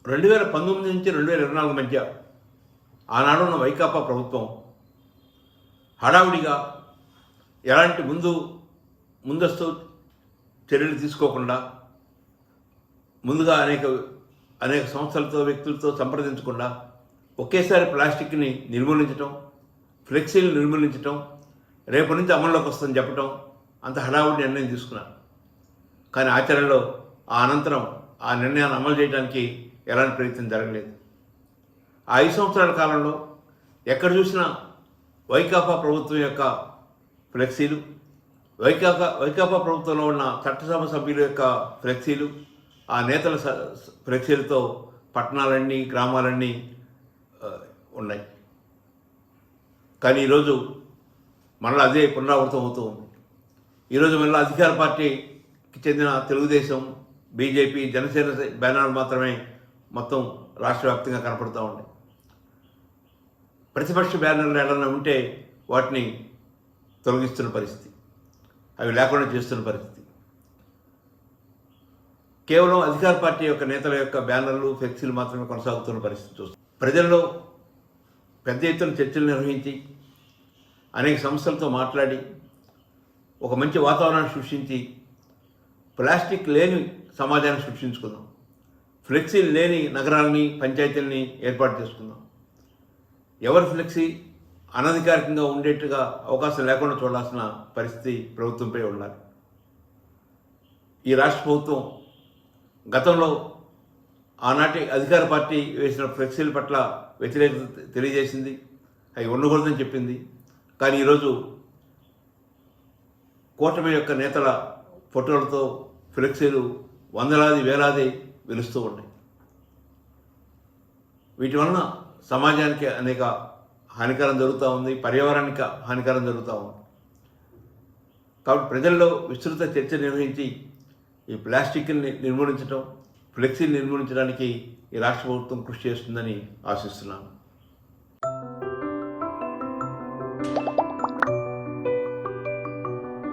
2019 నుంచి 2024 మధ్య ఆనాడున్న వైకాపా ప్రభుత్వం హడావుడిగా ఎలాంటి ముందస్తు చర్యలు తీసుకోకుండా ముందుగా అనేక సంస్థలతో వ్యక్తులతో సంప్రదించకుండా ఒకేసారి ప్లాస్టిక్ని నిర్మూలించటం, ఫ్లెక్సీలు నిర్మూలించటం, రేపటి నుంచి అమల్లోకి వస్తుందని చెప్పటం అంత హడావుడి నిర్ణయం తీసుకున్నారు. కానీ ఆచరణలో అనంతరం ఆ నిర్ణయాన్ని అమలు చేయడానికి ఎలాంటి ప్రయత్నం జరగలేదు. ఆ 5 సంవత్సరాల కాలంలో ఎక్కడ చూసినా వైకాపా ప్రభుత్వం యొక్క ఫ్లెక్సీలు, వైకాపా ప్రభుత్వంలో ఉన్న చట్టసభ సభ్యుల యొక్క ఫ్లెక్సీలు, ఆ నేతల ఫ్లెక్సీలతో పట్టణాలన్నీ గ్రామాలన్నీ ఉన్నాయి. కానీ ఈరోజు మళ్ళీ అదే పునరావృతం అవుతూ ఉంది. ఈరోజు మళ్ళీ అధికార పార్టీకి చెందిన తెలుగుదేశం, బీజేపీ, జనసేన బ్యానర్లు మాత్రమే మొత్తం రాష్ట్ర వ్యాప్తంగా కనపడుతూ ఉన్నాయి. ప్రతిపక్ష బ్యానర్లు ఏదైనా ఉంటే వాటిని తొలగిస్తున్న పరిస్థితి, అవి లేకుండా చేస్తున్న పరిస్థితి. కేవలం అధికార పార్టీ యొక్క నేతల యొక్క బ్యానర్లు, ఫ్లెక్సీలు మాత్రమే కొనసాగుతున్న పరిస్థితి చూస్తాం. ప్రజల్లో పెద్ద ఎత్తున చర్చలు నిర్వహించి అనేక సంస్థలతో మాట్లాడి ఒక మంచి వాతావరణాన్ని సృష్టించి ప్లాస్టిక్ లేని సమాజాన్ని సృష్టించుకుందాం, ఫ్లెక్సీలు లేని నగరాలని, పంచాయతీలని ఏర్పాటు చేసుకుందాం. ఎవరి ఫ్లెక్సీ అనధికారికంగా ఉండేట్టుగా అవకాశం లేకుండా చూడాల్సిన పరిస్థితి ప్రభుత్వంపై ఉండాలి. ఈ రాష్ట్ర ప్రభుత్వం గతంలో ఆనాటి అధికార పార్టీ వేసిన ఫ్లెక్సీల పట్ల వ్యతిరేకత తెలియజేసింది, అవి ఉండకూడదని చెప్పింది. కానీ ఈరోజు కూటమి యొక్క నేతల ఫోటోలతో ఫ్లెక్సీలు వందలాది వేలాది వెలుస్తూ ఉన్నాయి. వీటి వలన సమాజానికి అనేక హానికరం జరుగుతూ ఉంది, పర్యావరణానికి హానికరం జరుగుతూ ఉంది. కాబట్టి ప్రజల్లో విస్తృత చర్చ నిర్వహించి ఈ ప్లాస్టిక్ని నిర్మూలించడం, ఫ్లెక్సీని నిర్మూలించడానికి ఈ రాష్ట్ర ప్రభుత్వం కృషి చేస్తుందని ఆశిస్తున్నాను.